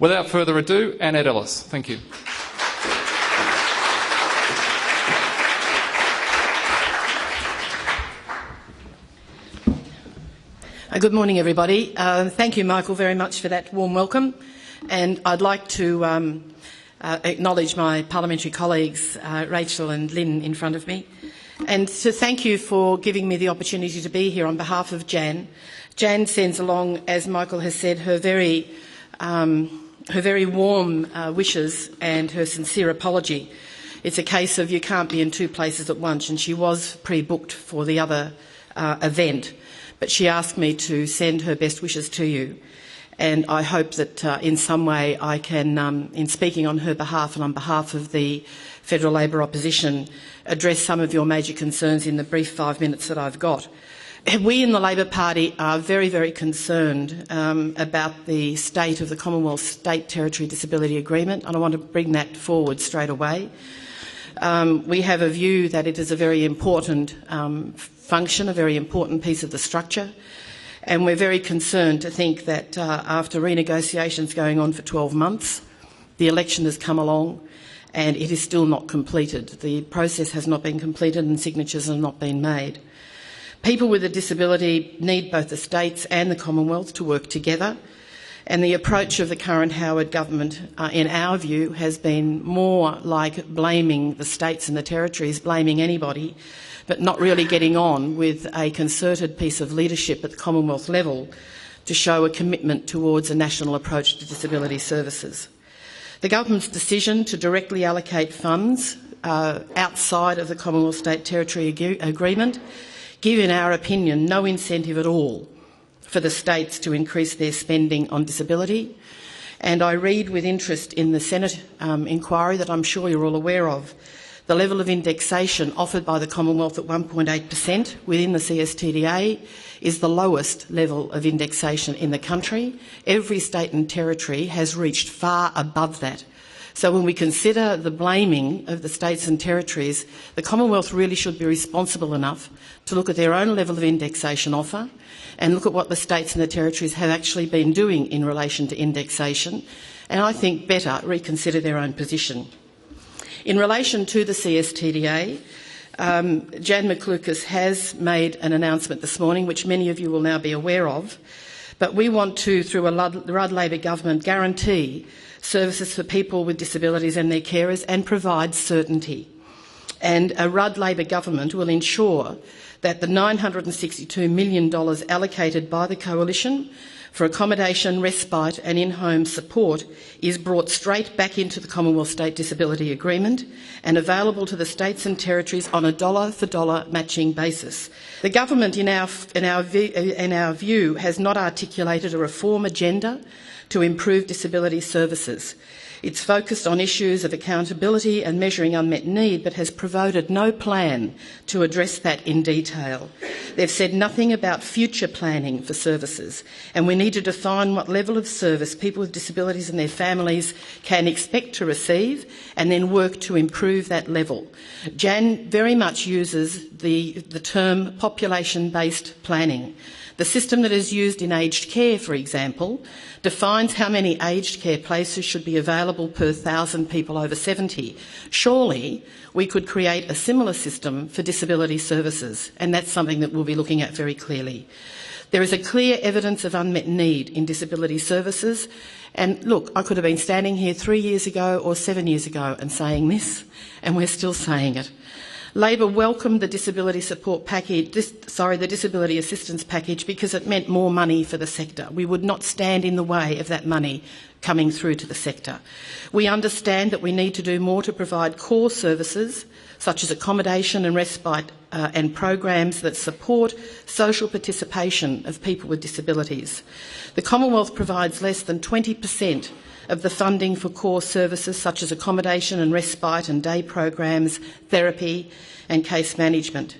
Without further ado, Annette Ellis. Thank you. Good morning, everybody. Thank you, Michael, very much for that warm welcome. And I'd like to acknowledge my parliamentary colleagues, Rachel and Lynn, in front of me, and to thank you for giving me the opportunity to be here on behalf of Jan. Jan sends along, as Michael has said, her very warm wishes and her sincere apology. It's a case of you can't be in two places at once, and she was pre-booked for the other event. But she asked me to send her best wishes to you, and I hope that in some way I can, in speaking on her behalf and on behalf of the Federal Labor opposition, address some of your major concerns in the brief 5 minutes that I've got. We in the Labor Party are very, very concerned about the state of the Commonwealth State Territory Disability Agreement, and I want to bring that forward straight away. We have a view that it is a very important function, a very important piece of the structure, and we're very concerned to think that after renegotiations going on for 12 months, the election has come along and it is still not completed. The process has not been completed and signatures have not been made. People with a disability need both the states and the Commonwealth to work together, and the approach of the current Howard government, in our view, has been more like blaming the states and the territories, blaming anybody, but not really getting on with a concerted piece of leadership at the Commonwealth level to show a commitment towards a national approach to disability services. The government's decision to directly allocate funds outside of the Commonwealth State Territory Agreement give, in our opinion, no incentive at all for the states to increase their spending on disability. And I read with interest in the Senate inquiry that I'm sure you're all aware of, the level of indexation offered by the Commonwealth at 1.8% within the CSTDA is the lowest level of indexation in the country. Every state and territory has reached far above that. So when we consider the blaming of the states and territories, the Commonwealth really should be responsible enough to look at their own level of indexation offer and look at what the states and the territories have actually been doing in relation to indexation, and I think better reconsider their own position. In relation to the CSTDA, Jan McLucas has made an announcement this morning, which many of you will now be aware of, but we want to, through a Rudd Labor government, guarantee services for people with disabilities and their carers and provide certainty. And a Rudd Labor government will ensure that the $962 million allocated by the Coalition for accommodation, respite and in-home support is brought straight back into the Commonwealth State Disability Agreement and available to the states and territories on a dollar-for-dollar matching basis. The government, in our view, has not articulated a reform agenda to improve disability services. It's focused on issues of accountability and measuring unmet need, but has provided no plan to address that in detail. They've said nothing about future planning for services, and we need to define what level of service people with disabilities and their families can expect to receive, and then work to improve that level. Jan very much uses the term population-based planning. The system that is used in aged care, for example, defines how many aged care places should be available per 1,000 people over 70. Surely we could create a similar system for disability services, and that's something that we'll be looking at very clearly. There is a clear evidence of unmet need in disability services, and look, I could have been standing here 3 years ago or 7 years ago and saying this, and we're still saying it. Labor welcomed the disability support package, the disability assistance package, because it meant more money for the sector. We would not stand in the way of that money coming through to the sector. We understand that we need to do more to provide core services such as accommodation and respite and programs that support social participation of people with disabilities. The Commonwealth provides less than 20% of the funding for core services such as accommodation and respite and day programs, therapy and case management.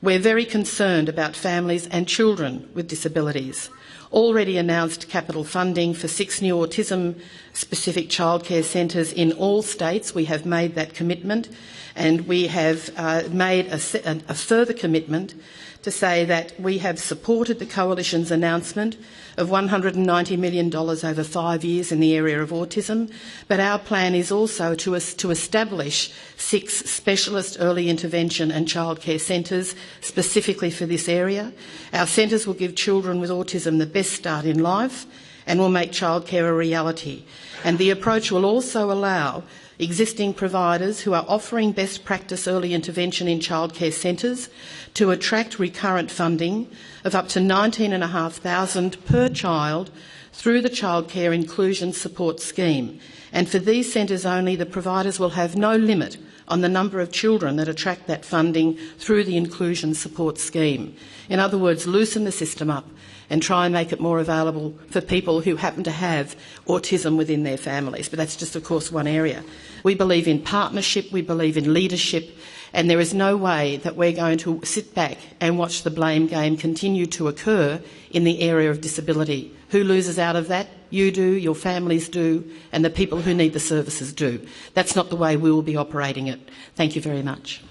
We're very concerned about families and children with disabilities. Already announced capital funding for 6 new autism-specific childcare centres in all states. We have made that commitment, and we have made a further commitment to say that we have supported the Coalition's announcement of $190 million over 5 years in the area of autism, but our plan is also to establish 6 specialist early intervention and childcare centres specifically for this area. Our centres will give children with autism the best start in life and will make childcare a reality. And the approach will also allow existing providers who are offering best practice early intervention in childcare centres to attract recurrent funding of up to $19,500 per child through the Childcare Inclusion Support Scheme. And for these centres only, the providers will have no limit on the number of children that attract that funding through the Inclusion Support Scheme. In other words, loosen the system up and try and make it more available for people who happen to have autism within their families. But that's just, of course, one area. We believe in partnership, we believe in leadership, and there is no way that we're going to sit back and watch the blame game continue to occur in the area of disability. Who loses out of that? You do, your families do, and the people who need the services do. That's not the way we will be operating it. Thank you very much.